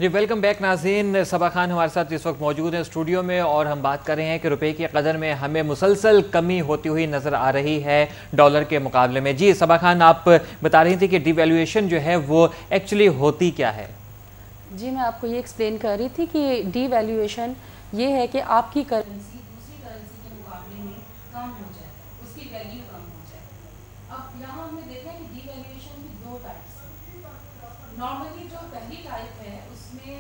जी welcome back नाज़रीन। सबा खान हमारे साथ इस वक्त मौजूद हैं स्टूडियो में और हम बात कर रहे हैं कि रुपए की कदर में हमें मुसलसल कमी होती हुई नज़र आ रही है डॉलर के मुकाबले में। जी सबा खान, आप बता रही थी कि डिवैल्यूएशन जो है वो एक्चुअली होती क्या है? जी मैं आपको ये एक्सप्लेन कर रही थी कि डिवैल्यूएशन ये है कि आपकी करेंसी दूसरी करेंसी के मुकाबले में कम हो जाए, उसकी वैल्यू कम हो जाए। अब यहाँ हमने देखा है कि डिवैल्यूएशन की दो टाइप्स हैं। नॉर्मली जो पहली टाइप है उसमें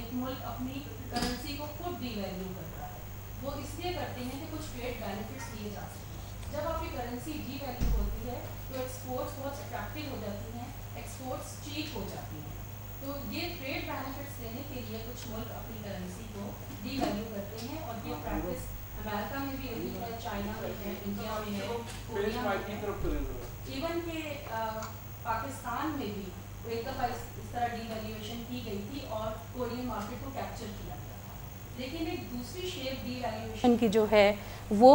एक मुल्क अपनी करेंसी को खुद डिवैल्यू करता है। वो इसलिए करते हैं कि कुछ ट्रेड बेनिफिट्स लिए जा सकें। जब आपकी करेंसी डिवैल्यू होती है तो एक्सपोर्ट्स बहुत अट्रैक्टिव हो जाती हैं, एक्सपोर्ट्स चीप हो जाती हैं। तो ये ट्रेड बेनिफिट्स लेने के लिए कुछ मुल्क अपनी करेंसी को डीवैल्यू करते हैं और ये प्रैक्टिस अमेरिका में भी रही है, चाइना में है, इंडिया में है, कोरिया में है, इवन के पाकिस्तान में भी एक दफ़ा इस तरह डीवैल्यूएशन की गई थी और कोरियन मार्केट को कैप्चर किया गया था। लेकिन एक दूसरी शेप डीवैल्यूएशन की जो है वो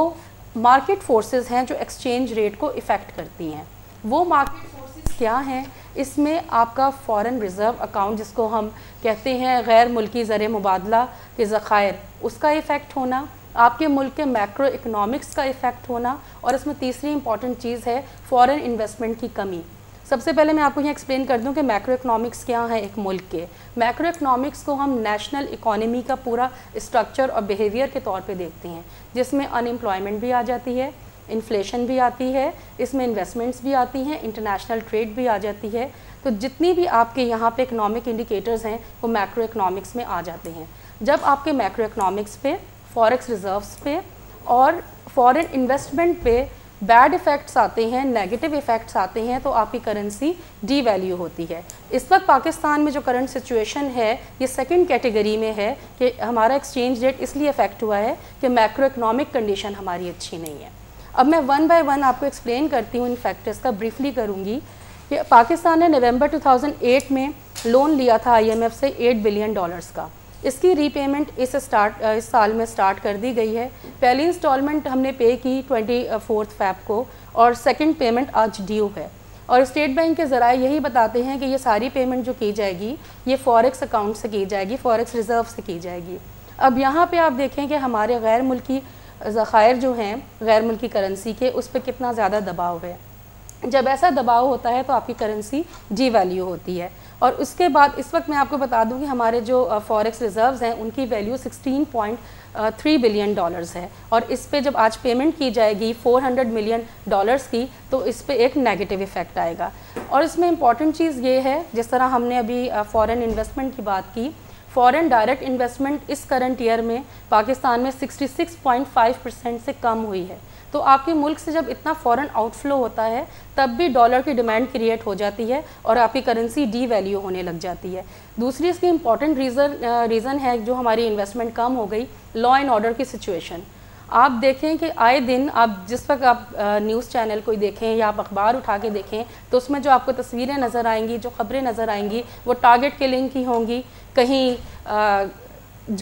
मार्केट फोर्सेस हैं जो एक्सचेंज रेट को इफ़ेक्ट करती हैं। वो मार्केट फोर्सेस क्या हैं? इसमें आपका फ़ॉरेन रिज़र्व अकाउंट, जिसको हम कहते हैं गैर मुल्की ज़र मुबादला के ज़ख़ायर, उसका इफ़ेक्ट होना, आपके मुल्क के मैक्रो इकनॉमिक्स का इफ़ेक्ट होना, और इसमें तीसरी इंपॉर्टेंट चीज़ है फ़ॉरेन इन्वेस्टमेंट की कमी। सबसे पहले मैं आपको यहाँ एक्सप्लेन कर दूँ कि मैक्रो इकनॉमिक्स क्या है एक मुल्क के। मैक्रो इकनॉमिक्स को हम नेशनल इकोनॉमी का पूरा स्ट्रक्चर और बिहेवियर के तौर पे देखते हैं, जिसमें अनएम्प्लॉयमेंट भी आ जाती है, इन्फ्लेशन भी आती है, इसमें इन्वेस्टमेंट्स भी आती हैं, इंटरनेशनल ट्रेड भी आ जाती है। तो जितनी भी आपके यहाँ पे इकनॉमिक इंडिकेटर्स हैं वो मैक्रो इकनॉमिक्स में आ जाते हैं। जब आपके मैक्रो इकनॉमिक्स पे, फॉरेक्स रिजर्व्स पे और फॉरेन इन्वेस्टमेंट पे बैड इफ़ेक्ट्स आते हैं, नेगेटिव इफ़ेक्ट्स आते हैं, तो आपकी करेंसी डीवैल्यू होती है। इस वक्त पाकिस्तान में जो करंट सिचुएशन है ये सेकंड कैटेगरी में है कि हमारा एक्सचेंज रेट इसलिए अफेक्ट हुआ है कि मैक्रो इकनॉमिक कंडीशन हमारी अच्छी नहीं है। अब मैं वन बाय वन आपको एक्सप्लेन करती हूँ इन फैक्टर्स का, ब्रीफली करूँगी कि पाकिस्तान ने नवंबर 2008 में लोन लिया था IMF से $8 बिलियन का। इसकी रीपेमेंट इस साल में स्टार्ट कर दी गई है। पहली इंस्टॉलमेंट हमने पे की 24 फ़रवरी को और सेकंड पेमेंट आज ड्यू है। और स्टेट बैंक के ज़राए यही बताते हैं कि ये सारी पेमेंट जो की जाएगी ये फॉरेक्स अकाउंट से की जाएगी, फॉरेक्स रिज़र्व से की जाएगी। अब यहाँ पे आप देखें कि हमारे गैर मुल्की ज़ख़ायर जो हैं गैर मुल्की करेंसी के, उस पर कितना ज़्यादा दबाव है। जब ऐसा दबाव होता है तो आपकी करेंसी डीवैल्यू होती है। और उसके बाद इस वक्त मैं आपको बता दूं कि हमारे जो फॉरेक्स रिज़र्व्स हैं उनकी वैल्यू $16.3 बिलियन है। और इस पे जब आज पेमेंट की जाएगी $400 मिलियन की, तो इस पे एक नेगेटिव इफ़ेक्ट आएगा। और इसमें इम्पॉर्टेंट चीज़ ये है, जिस तरह हमने अभी फ़ॉरेन इन्वेस्टमेंट की बात की, फ़ॉरेन डायरेक्ट इन्वेस्टमेंट इस करंट ईयर में पाकिस्तान में 66.5% से कम हुई है। तो आपके मुल्क से जब इतना फ़ॉरेन आउटफ्लो होता है तब भी डॉलर की डिमांड क्रिएट हो जाती है और आपकी करेंसी डीवैल्यू होने लग जाती है। दूसरी इसकी इम्पॉर्टेंट रीज़न है जो हमारी इन्वेस्टमेंट कम हो गई, लॉ एंड ऑर्डर की सिचुएशन। आप देखें कि आए दिन आप जिस वक्त आप न्यूज़ चैनल कोई देखें या आप अखबार उठा के देखें तो उसमें जो आपको तस्वीरें नज़र आएंगी, जो ख़बरें नज़र आएंगी, वो टारगेट किलिंग की होंगी। कहीं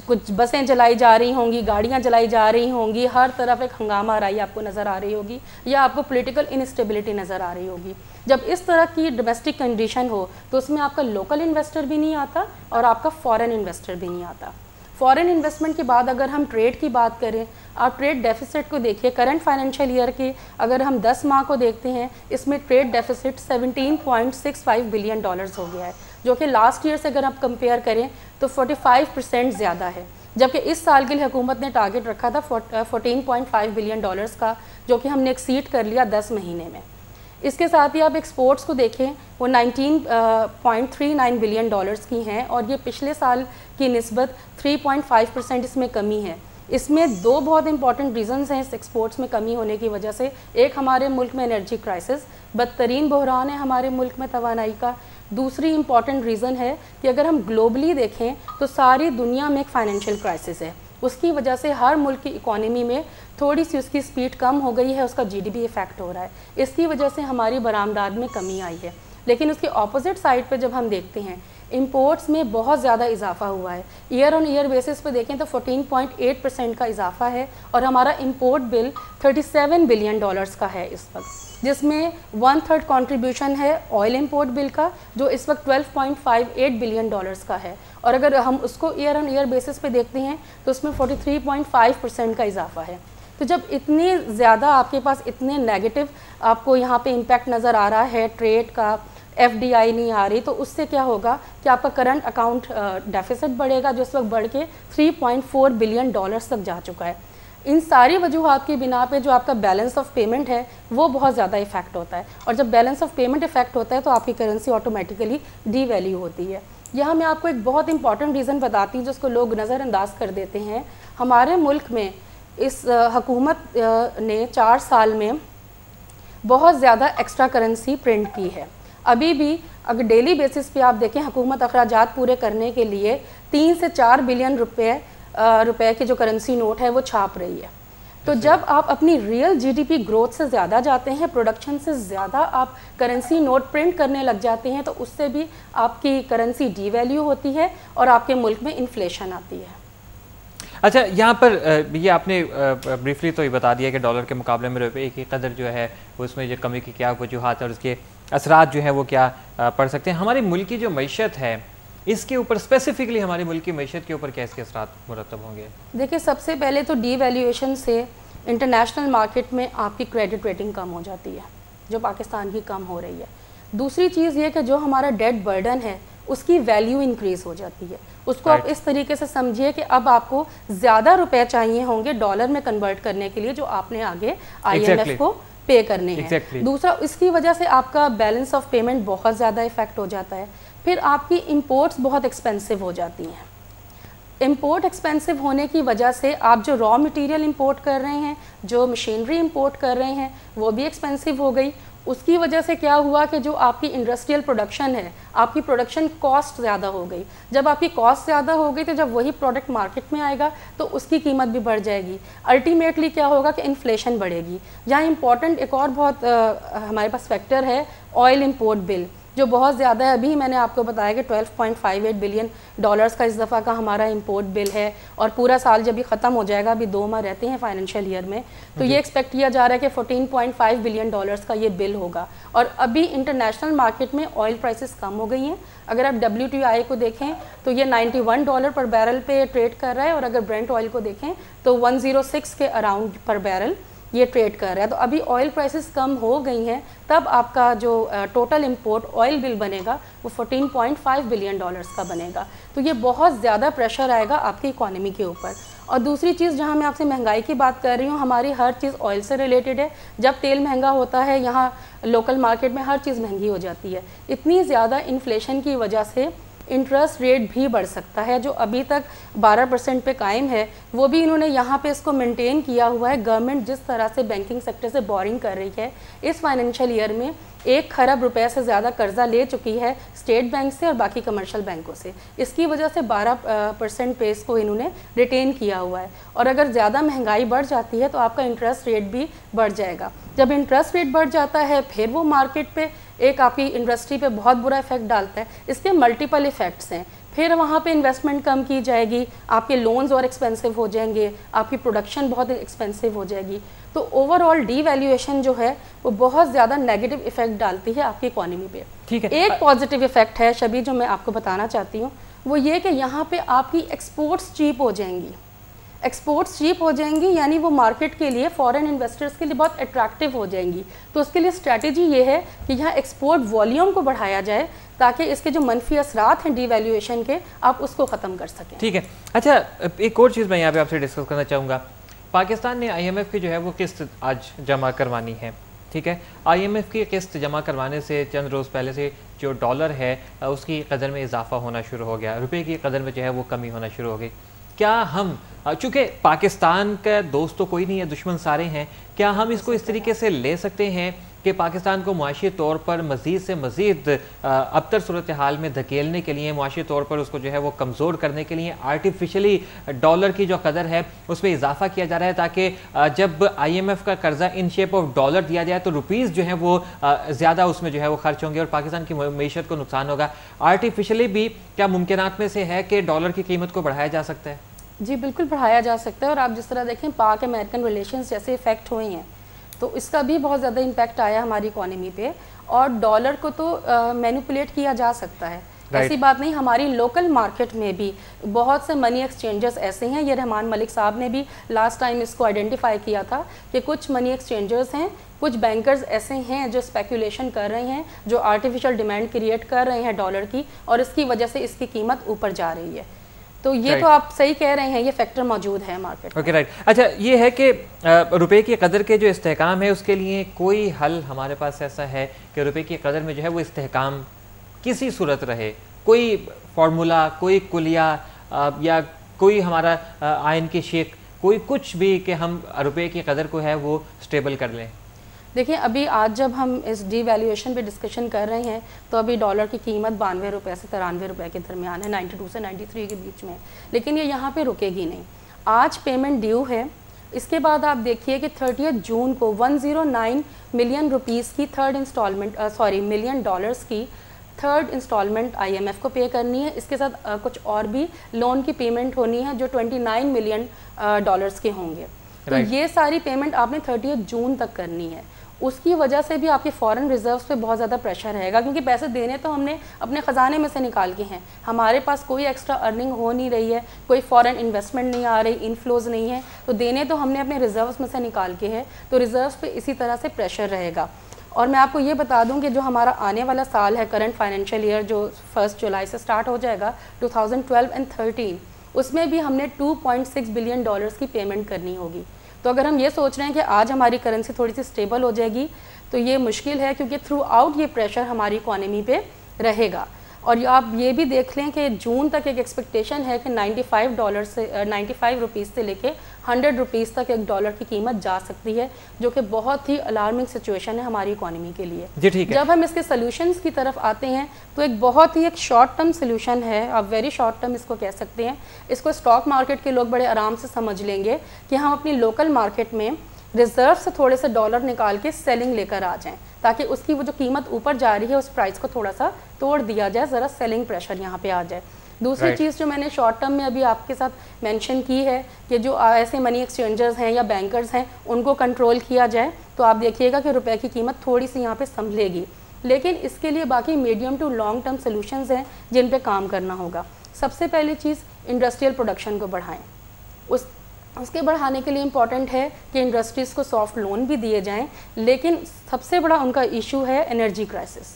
कुछ बसें जलाई जा रही होंगी, गाड़ियां जलाई जा रही होंगी, हर तरफ एक हंगामा आराई आपको नज़र आ रही होगी, या आपको पॉलिटिकल इनस्टेबिलिटी नज़र आ रही होगी। जब इस तरह की डोमेस्टिक कंडीशन हो तो उसमें आपका लोकल इन्वेस्टर भी नहीं आता और आपका फॉरेन इन्वेस्टर भी नहीं आता। फॉरेन इन्वेस्टमेंट के बाद अगर हम ट्रेड की बात करें, आप ट्रेड डेफिसिट को देखिए। करंट फाइनेंशियल ईयर के अगर हम 10 माह को देखते हैं, इसमें ट्रेड डेफिसिट $17.65 बिलियन हो गया है, जो कि लास्ट ईयर से अगर आप कंपेयर करें तो 45% ज़्यादा है। जबकि इस साल के लिए हुकूमत ने टारगेट रखा था 14.5 बिलियन का, जो कि हमने एक्सीड कर लिया 10 महीने में। इसके साथ ही आप एक्सपोर्ट्स को देखें, वो 19.39 बिलियन की हैं और ये पिछले साल की निस्बत 3.5% इसमें कमी है। इसमें दो बहुत इंपॉर्टेंट रीज़न्स हैं इस एक्सपोर्ट्स में कमी होने की वजह से। एक, हमारे मुल्क में एनर्जी क्राइसिस, बदतरीन बहरान है हमारे मुल्क में तवानाई का। दूसरी इंपॉर्टेंट रीज़न है कि अगर हम ग्लोबली देखें तो सारी दुनिया में एक फाइनेंशियल क्राइसिस है। उसकी वजह से हर मुल्क की इकोनॉमी में थोड़ी सी उसकी स्पीड कम हो गई है, उसका GDP इफेक्ट हो रहा है। इसकी वजह से हमारी बरामदाद में कमी आई है। लेकिन उसके ऑपोजिट साइड पे जब हम देखते हैं, इंपोर्ट्स में बहुत ज़्यादा इजाफा हुआ है। ईयर ऑन ईयर बेसिस पे देखें तो 14.8% का इजाफा है और हमारा इंपोर्ट बिल $37 बिलियन का है इस वक्त। जिसमें 1/3 कंट्रीब्यूशन है ऑयल इंपोर्ट बिल का, जो इस वक्त $12.58 बिलियन का है, और अगर हम उसको ईयर ऑन ईयर बेसिस पे देखते हैं तो उसमें 43.5% का इजाफा है। तो जब इतनी ज़्यादा आपके पास इतने नेगेटिव आपको यहाँ पे इम्पैक्ट नज़र आ रहा है, ट्रेड का, FDI नहीं आ रही, तो उससे क्या होगा कि आपका करंट अकाउंट डेफिसिट बढ़ेगा, जो इस वक्त बढ़ के $3.4 बिलियन तक जा चुका है। इन सारी वजूहात की बिना पे जो आपका बैलेंस ऑफ पेमेंट है वो बहुत ज़्यादा इफेक्ट होता है, और जब बैलेंस ऑफ पेमेंट इफेक्ट होता है तो आपकी करेंसी ऑटोमेटिकली डीवैल्यू होती है। यहाँ मैं आपको एक बहुत इंपॉर्टेंट रीज़न बताती हूँ जिसको लोग नज़रअंदाज कर देते हैं। हमारे मुल्क में इस हुकूमत ने 4 साल में बहुत ज़्यादा एक्स्ट्रा करेंसी प्रिंट की है। अभी भी अगर डेली बेसिस पे आप देखें, हुकूमत अखराजात पूरे करने के लिए 3 से 4 बिलियन रुपए के जो करेंसी नोट है वो छाप रही है। तो जब आप अपनी रियल GDP ग्रोथ से ज़्यादा जाते हैं, प्रोडक्शन से ज़्यादा आप करेंसी नोट प्रिंट करने लग जाते हैं, तो उससे भी आपकी करेंसी डीवैल्यू होती है और आपके मुल्क में इन्फ्लेशन आती है। अच्छा, यहाँ पर ये आपने ब्रीफली तो ये बता दिया कि डॉलर के मुकाबले में रुपये की कदर जो है उसमें जो कमी की क्या वजूहात है और उसके असरात जो है वो क्या पड़ सकते हैं। हमारे मुल्क की जो मईशत है इसके ऊपर, स्पेसिफिकली हमारे मुल्क की मईशत के ऊपर क्या इसके असरात मुरतब होंगे? देखिए, सबसे पहले तो डीवैल्यूएशन से इंटरनेशनल मार्केट में आपकी क्रेडिट रेटिंग कम हो जाती है, जो पाकिस्तान की कम हो रही है। दूसरी चीज़ ये कि जो हमारा डेट बर्डन है उसकी वैल्यू इंक्रीज़ हो जाती है। उसको आप इस तरीके से समझिए कि अब आपको ज़्यादा रुपए चाहिए होंगे डॉलर में कन्वर्ट करने के लिए, जो आपने आगे IMF को पे करने हैं। दूसरा, इसकी वजह से आपका बैलेंस ऑफ पेमेंट बहुत ज़्यादा इफेक्ट हो जाता है। फिर आपकी इंपोर्ट्स बहुत एक्सपेंसिव हो जाती हैं। इंपोर्ट एक्सपेंसिव होने की वजह से आप जो रॉ मटेरियल इंपोर्ट कर रहे हैं, जो मशीनरी इंपोर्ट कर रहे हैं, वो भी एक्सपेंसिव हो गई। उसकी वजह से क्या हुआ कि जो आपकी इंडस्ट्रियल प्रोडक्शन है, आपकी प्रोडक्शन कॉस्ट ज़्यादा हो गई। जब आपकी कॉस्ट ज़्यादा हो गई तो जब वही प्रोडक्ट मार्केट में आएगा तो उसकी कीमत भी बढ़ जाएगी। अल्टीमेटली क्या होगा कि इन्फ्लेशन बढ़ेगी। यहाँ इंपॉर्टेंट एक और बहुत हमारे पास फैक्टर है ऑयल इंपोर्ट बिल, जो बहुत ज़्यादा है। अभी मैंने आपको बताया कि $12.58 बिलियन का इस दफ़ा का हमारा इंपोर्ट बिल है, और पूरा साल जब भी ख़त्म हो जाएगा, अभी 2 माह रहते हैं फाइनेंशियल ईयर में, तो ये एक्सपेक्ट किया जा रहा है कि $14.5 बिलियन का ये बिल होगा। और अभी इंटरनेशनल मार्केट में ऑयल प्राइसेस कम हो गई हैं। अगर आप WTI को देखें तो ये $91 पर बैरल पे ट्रेड कर रहा है, और अगर ब्रेंट ऑयल को देखें तो 106 के अराउंड पर बैरल ये ट्रेड कर रहा है। तो अभी ऑयल प्राइसेस कम हो गई हैं, तब आपका जो टोटल इंपोर्ट ऑयल बिल बनेगा वो $14.5 बिलियन का बनेगा। तो ये बहुत ज़्यादा प्रेशर आएगा आपकी इकोनॉमी के ऊपर। और दूसरी चीज़, जहाँ मैं आपसे महंगाई की बात कर रही हूँ, हमारी हर चीज़ ऑयल से रिलेटेड है। जब तेल महंगा होता है, यहाँ लोकल मार्केट में हर चीज़ महंगी हो जाती है। इतनी ज़्यादा इन्फ्लेशन की वजह से इंटरेस्ट रेट भी बढ़ सकता है। जो अभी तक 12% पे कायम है, वो भी इन्होंने यहाँ पे इसको मेंटेन किया हुआ है। गवर्नमेंट जिस तरह से बैंकिंग सेक्टर से बोरिंग कर रही है, इस फाइनेंशियल ईयर में 1 खरब रुपए से ज़्यादा कर्जा ले चुकी है स्टेट बैंक से और बाकी कमर्शियल बैंकों से। इसकी वजह से 12% पे इसको इन्होंने रिटेन किया हुआ है। और अगर ज़्यादा महंगाई बढ़ जाती है तो आपका इंटरेस्ट रेट भी बढ़ जाएगा। जब इंटरेस्ट रेट बढ़ जाता है, फिर वो मार्केट पे एक आपकी इंडस्ट्री पे बहुत बुरा इफेक्ट डालता है। इसके मल्टीपल इफेक्ट्स हैं। फिर वहाँ पे इन्वेस्टमेंट कम की जाएगी, आपके लोन्स और एक्सपेंसिव हो जाएंगे, आपकी प्रोडक्शन बहुत एक्सपेंसिव हो जाएगी। तो ओवरऑल डीवैल्यूएशन जो है वो बहुत ज़्यादा नेगेटिव इफेक्ट डालती है आपकी इकोनॉमी पे। ठीक है। एक पॉजिटिव इफेक्ट है शबी, जो मैं आपको बताना चाहती हूँ, वो ये कि यहाँ पे आपकी एक्सपोर्ट्स चीप हो जाएंगी। एक्सपोर्ट्स चीप हो जाएंगी यानी वो मार्केट के लिए, फॉरेन इन्वेस्टर्स के लिए बहुत अट्रैक्टिव हो जाएंगी। तो उसके लिए स्ट्रैटेजी ये है कि यहाँ एक्सपोर्ट वॉल्यूम को बढ़ाया जाए, ताकि इसके जो मनफी असरात हैं डीवैल्यूएशन के, आप उसको ख़त्म कर सकें। ठीक है। अच्छा, एक और चीज़ मैं यहाँ पे आपसे डिस्कस करना चाहूँगा। पाकिस्तान ने IMF की जो है वो किस्त आज जमा करवानी है। ठीक है, IMF की किस्त जमा करवाने से चंद रोज़ पहले से जो डॉलर है उसकी कदर में इजाफा होना शुरू हो गया, रुपये की कदर में जो है वो कमी होना शुरू हो गई। क्या हम, चूँकि पाकिस्तान का दोस्त तो कोई नहीं है, दुश्मन सारे हैं, क्या हम इसको इस तरीके से ले सकते हैं कि पाकिस्तान को मुआशी तौर पर मज़ीद से मज़ीद अबतर सूरत हाल में धकेलने के लिए, मुआशी तौर पर उसको जो है वो कमज़ोर करने के लिए आर्टिफिशली डॉलर की जो कदर है उसमें इजाफा किया जा रहा है, ताकि जब IMF का कर्जा इन शेप ऑफ डॉलर दिया जाए तो रुपीज़ जो है वो ज़्यादा उसमें जो है वो खर्च होंगे और पाकिस्तान की मीशत को नुकसान होगा। आर्टिफिशली भी क्या मुमकिनात में से है कि डॉलर की कीमत को बढ़ाया जा सकता है? जी बिल्कुल बढ़ाया जा सकता है। और आप जिस तरह देखें पाक अमेरिकन रिलेशंस जैसे इफेक्ट हुए हैं, तो इसका भी बहुत ज़्यादा इम्पैक्ट आया हमारी इकोनॉमी पे। और डॉलर को तो मैनिपुलेट किया जा सकता है, ऐसी बात नहीं। हमारी लोकल मार्केट में भी बहुत से मनी एक्सचेंजर्स ऐसे हैं, ये रहमान मलिक साहब ने भी लास्ट टाइम इसको आइडेंटिफाई किया था कि कुछ मनी एक्सचेंजर्स हैं, कुछ बैंकर्स ऐसे हैं जो स्पेकुलेशन कर रहे हैं, जो आर्टिफिशियल डिमांड क्रिएट कर रहे हैं डॉलर की, और इसकी वजह से इसकी कीमत ऊपर जा रही है। तो ये तो आप सही कह रहे हैं, ये फैक्टर मौजूद है मार्केट में। Okay, right. अच्छा, ये है कि रुपए की कदर के जो इस्तेहकाम है उसके लिए कोई हल हमारे पास ऐसा है कि रुपए की कदर में जो है वो इस्तेहकाम किसी सूरत रहे, कोई फार्मूला, कोई कुलिया या कोई हमारा आयन की शेख, कोई कुछ भी कि हम रुपए की कदर को है वो स्टेबल कर लें? देखिए, अभी आज जब हम इस डीवैल्यूएशन पे डिस्कशन कर रहे हैं तो अभी डॉलर की कीमत 92 रुपये से 93 रुपये के दरमियान है, 92 से 93 के बीच में। लेकिन ये यहाँ पे रुकेगी नहीं, आज पेमेंट ड्यू है। इसके बाद आप देखिए कि 30 जून को 109 मिलियन रुपीज़ की मिलियन डॉलर्स की थर्ड इंस्टॉलमेंट IMF को पे करनी है। इसके साथ कुछ और भी लोन की पेमेंट होनी है जो 29 मिलियन डॉलर्स के होंगे। तो ये सारी पेमेंट आपने 30 जून तक करनी है। उसकी वजह से भी आपके फॉरेन रिजर्व्स पे बहुत ज़्यादा प्रेशर रहेगा, क्योंकि पैसे देने तो हमने अपने ख़जाने में से निकाल के हैं, हमारे पास कोई एक्स्ट्रा अर्निंग हो नहीं रही है, कोई फॉरेन इन्वेस्टमेंट नहीं आ रही, इनफ्लोज नहीं है, तो देने तो हमने अपने रिजर्व्स में से निकाल के है, तो रिजर्व्स पे इसी तरह से प्रेशर रहेगा। और मैं आपको ये बता दूं कि जो हमारा आने वाला साल है, करंट फाइनेंशियल ईयर जो 1 जुलाई से स्टार्ट हो जाएगा 2012 एंड 13, उसमें भी हमने 2.6 बिलियन डॉलर्स की पेमेंट करनी होगी। तो अगर हम ये सोच रहे हैं कि आज हमारी करेंसी थोड़ी सी स्टेबल हो जाएगी, तो ये मुश्किल है, क्योंकि थ्रू आउट ये प्रेशर हमारी इकोनॉमी पे रहेगा। और आप ये भी देख लें कि जून तक एक एक्सपेक्टेशन है कि 95 रुपीज़ से लेके 100 रुपीज़ तक एक डॉलर की कीमत जा सकती है, जो कि बहुत ही अलार्मिंग सिचुएशन है हमारी इकोनॉमी के लिए। जी ठीक है। जब हम इसके सोल्यूशंस की तरफ आते हैं तो एक बहुत ही एक शॉर्ट टर्म सोल्यूशन है, आप वेरी शॉर्ट टर्म इसको कह सकते हैं। इसको स्टॉक मार्केट के लोग बड़े आराम से समझ लेंगे कि हम अपनी लोकल मार्केट में रिजर्व से थोड़े से डॉलर निकाल के सेलिंग लेकर आ जाएं, ताकि उसकी वो जो कीमत ऊपर जा रही है उस प्राइस को थोड़ा सा तोड़ दिया जाए, ज़रा सेलिंग प्रेशर यहाँ पे आ जाए। दूसरी चीज़ जो मैंने शॉर्ट टर्म में अभी आपके साथ मेंशन की है कि जो ऐसे मनी एक्सचेंजर्स हैं या बैंकर्स हैं उनको कंट्रोल किया जाए, तो आप देखिएगा कि रुपए की कीमत थोड़ी सी यहाँ पे संभलेगी। लेकिन इसके लिए बाकी medium to long term solutions हैं जिन पे काम करना होगा। सबसे पहली चीज़, इंडस्ट्रियल प्रोडक्शन को बढ़ाएं। उसके बढ़ाने के लिए इम्पॉर्टेंट है कि इंडस्ट्रीज़ को सॉफ्ट लोन भी दिए जाएं, लेकिन सबसे बड़ा उनका इशू है एनर्जी क्राइसिस।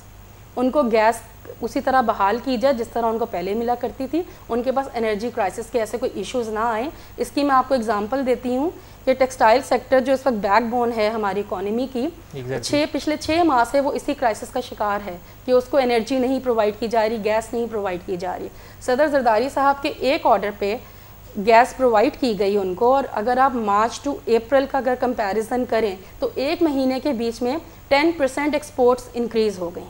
उनको गैस उसी तरह बहाल की जाए जिस तरह उनको पहले मिला करती थी, उनके पास एनर्जी क्राइसिस के ऐसे कोई इश्यूज़ ना आए। इसकी मैं आपको एग्जांपल देती हूँ कि टेक्सटाइल सेक्टर जो इस वक्त बैकबोन है हमारी इकोनॉमी की, पिछले 6 माह से वो इसी क्राइसिस का शिकार है कि उसको एनर्जी नहीं प्रोवाइड की जा रही, गैस नहीं प्रोवाइड की जा रही। सदर जरदारी साहब के एक ऑर्डर पे गैस प्रोवाइड की गई उनको, और अगर आप मार्च टू अप्रैल का अगर कंपैरिजन करें तो 1 महीने के बीच में 10% एक्सपोर्ट्स इंक्रीज़ हो गई।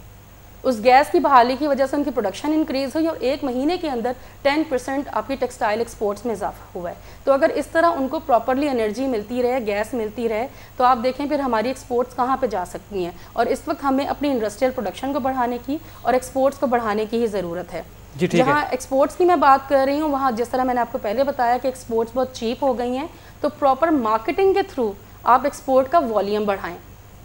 उस गैस की बहाली की वजह से उनकी प्रोडक्शन इंक्रीज़ हुई और 1 महीने के अंदर 10% आपकी टेक्सटाइल एक्सपोर्ट्स में इजाफा हुआ है। तो अगर इस तरह उनको प्रॉपरली एनर्जी मिलती रहे, गैस मिलती रहे, तो आप देखें फिर हमारी एक्सपोर्ट्स कहाँ पे जा सकती हैं। और इस वक्त हमें अपनी इंडस्ट्रियल प्रोडक्शन को बढ़ाने की और एक्सपोर्ट्स को बढ़ाने की ही ज़रूरत है। जहाँ एक्सपोर्ट्स की मैं बात कर रही हूँ, वहाँ जिस तरह मैंने आपको पहले बताया कि एक्सपोर्ट्स बहुत चीप हो गई हैं, तो प्रॉपर मार्केटिंग के थ्रू आप एक्सपोर्ट का वॉल्यूम बढ़ाएं।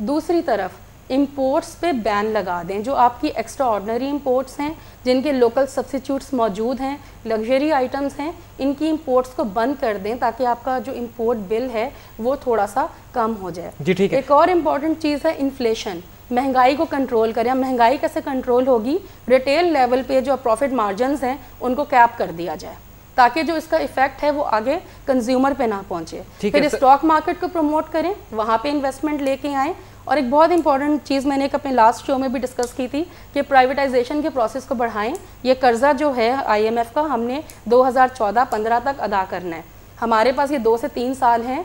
दूसरी तरफ इंपोर्ट्स पे बैन लगा दें, जो आपकी एक्स्ट्रा ऑर्डनरी इंपोर्ट्स हैं, जिनके लोकल सब्सिट्यूट्स मौजूद हैं, लग्जरी आइटम्स हैं, इनकी इंपोर्ट्स को बंद कर दें ताकि आपका जो इंपोर्ट बिल है वो थोड़ा सा कम हो जाए। जी ठीक है। एक और इम्पॉर्टेंट चीज़ है इन्फ्लेशन, महंगाई को कंट्रोल करें। महंगाई कैसे कंट्रोल होगी? रिटेल लेवल पे जो प्रॉफिट मार्जिन्स हैं उनको कैप कर दिया जाए, ताकि जो इसका इफेक्ट है वो आगे कंज्यूमर पे ना पहुंचे। फिर स्टॉक मार्केट को प्रमोट करें, वहाँ पे इन्वेस्टमेंट लेके आएँ। और एक बहुत इंपॉर्टेंट चीज़ मैंने एक अपने लास्ट शो में भी डिस्कस की थी कि प्राइवेटाइजेशन के प्रोसेस को बढ़ाएं। ये कर्जा जो है IMF का हमने 2014-15 तक अदा करना है। हमारे पास ये 2 से 3 साल हैं।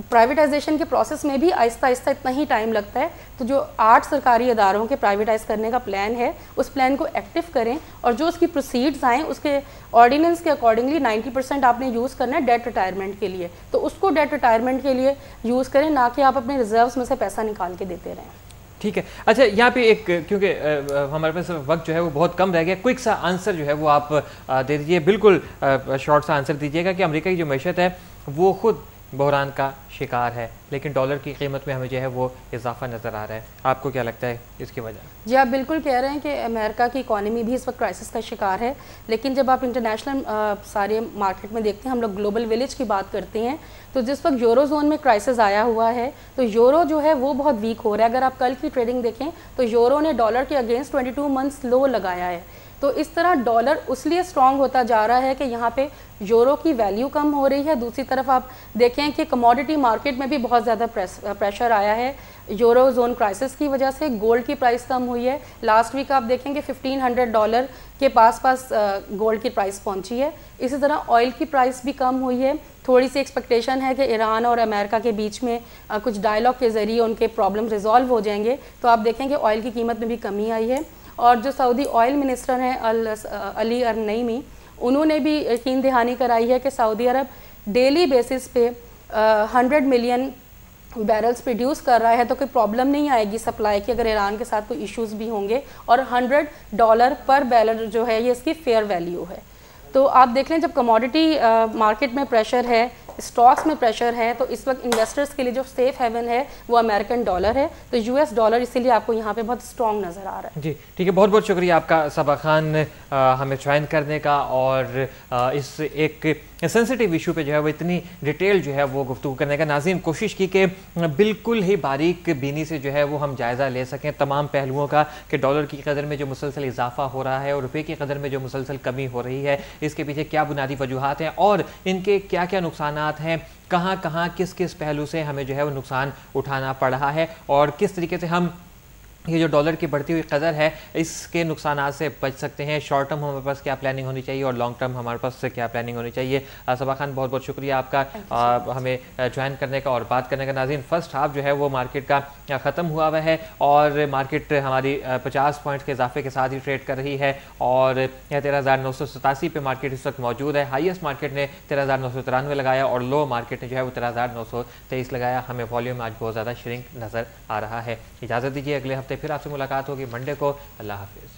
प्राइवेटाइजेशन के प्रोसेस में भी आहिस्ता आहिस्ता इतना ही टाइम लगता है। तो जो 8 सरकारी इदारों के प्राइवेटाइज करने का प्लान है, उस प्लान को एक्टिव करें और जो उसकी प्रोसीड्स आएँ उसके ऑर्डिनेंस के अकॉर्डिंगली 90% आपने यूज़ करना है डेट रिटायरमेंट के लिए। तो उसको डेट रिटायरमेंट के लिए यूज़ करें, ना कि आप अपने रिजर्व्स में से पैसा निकाल के देते रहें। ठीक है। अच्छा, यहाँ पे एक, क्योंकि हमारे पास वक्त जो है वो बहुत कम रह गया, क्विक सा आंसर जो है वो आप दे दीजिए, बिल्कुल शॉर्ट सा आंसर दीजिएगा कि अमेरिका की जो मैशत है वो खुद बहरान का शिकार है, लेकिन डॉलर की कीमत में हमें जो है वो इजाफा नज़र आ रहा है। आपको क्या लगता है इसकी वजह? जी, आप बिल्कुल कह रहे हैं कि अमेरिका की इकॉनमी भी इस वक्त क्राइसिस का शिकार है, लेकिन जब आप इंटरनेशनल सारे मार्केट में देखते हैं, हम लोग ग्लोबल विलेज की बात करते हैं, तो जिस वक्त यूरो जोन में क्राइसिस आया हुआ है तो यूरो जो है वो बहुत वीक हो रहा है। अगर आप कल की ट्रेडिंग देखें तो यूरो ने डॉलर के अगेंस्ट 22 मंथ्स लो लगाया है। तो इस तरह डॉलर उसलिए स्ट्रांग होता जा रहा है कि यहाँ पे यूरो की वैल्यू कम हो रही है। दूसरी तरफ आप देखें कि कमोडिटी मार्केट में भी बहुत ज़्यादा प्रेशर आया है यूरो जोन क्राइसिस की वजह से। गोल्ड की प्राइस कम हुई है। लास्ट वीक आप देखेंगे $1500 के पास गोल्ड की प्राइस पहुंची है। इसी तरह ऑयल की प्राइस भी कम हुई है। थोड़ी सी एक्सपेक्टेशन है कि ईरान और अमेरिका के बीच में कुछ डायलॉग के ज़रिए उनके प्रॉब्लम रिजॉल्व हो जाएंगे, तो आप देखेंगे ऑयल की कीमत में भी कमी आई है। और जो सऊदी ऑयल मिनिस्टर हैं अली अल-नईमी, उन्होंने भी यकीन दहानी कराई है कि सऊदी अरब डेली बेसिस पे 100 मिलियन बैरल्स प्रोड्यूस कर रहा है, तो कोई प्रॉब्लम नहीं आएगी सप्लाई की अगर ईरान के साथ कोई इश्यूज़ भी होंगे। और $100 पर बैरल जो है ये इसकी फेयर वैल्यू है। तो आप देख लें, जब कमोडिटी मार्केट में प्रेशर है, स्टॉक्स में प्रेशर है, तो इस वक्त इन्वेस्टर्स के लिए जो सेफ हेवन है वो अमेरिकन डॉलर है। तो US डॉलर इसीलिए आपको यहाँ पे बहुत स्ट्रॉन्ग नज़र आ रहा है। जी ठीक है, बहुत बहुत शुक्रिया आपका सबा खान हमें ज्वाइन करने का, और इस एक सेंसिटिव इशू पे जो है वो इतनी डिटेल जो है वो गुफ्तगू करने का। नाज़रीन, कोशिश की कि बिल्कुल ही बारीक बीनी से जो है वो हम जायज़ा ले सकें तमाम पहलुओं का, कि डॉलर की कदर में जो मुसलसल इजाफा हो रहा है और रुपये की कदर में जो मुसलसल कमी हो रही है, इसके पीछे क्या बुनियादी वजूहात हैं और इनके क्या क्या नुकसानात हैं, कहाँ कहाँ किस किस पहलू से हमें जो है वो नुकसान उठाना पड़ रहा है, और किस तरीके से हम ये जो डॉलर की बढ़ती हुई कदर है इसके नुकसानात से बच सकते हैं। शॉर्ट टर्म हमारे पास क्या प्लानिंग होनी चाहिए और लॉन्ग टर्म हमारे पास क्या प्लानिंग होनी चाहिए। सबा खान, बहुत बहुत शुक्रिया आपका हमें ज्वाइन करने का और बात करने का। नाज़रीन, फर्स्ट हाफ जो है वो मार्केट का ख़त्म हुआ हुआ है और मार्केट हमारी 50 पॉइंट्स के इजाफे के साथ ही ट्रेड कर रही है, और 13,987 पे मार्केट इस वक्त मौजूद है। हाईएस्ट मार्केट ने 13,993 लगाया और लो मार्केट ने जो है वो 13,923 लगाया। हमें वॉल्यूम आज बहुत ज़्यादा श्रिंक नज़र आ रहा है। इजाज़त दीजिए, अगले हफ्ते फिर आपसे मुलाकात होगी मंडे को। अल्लाह हाफिज़।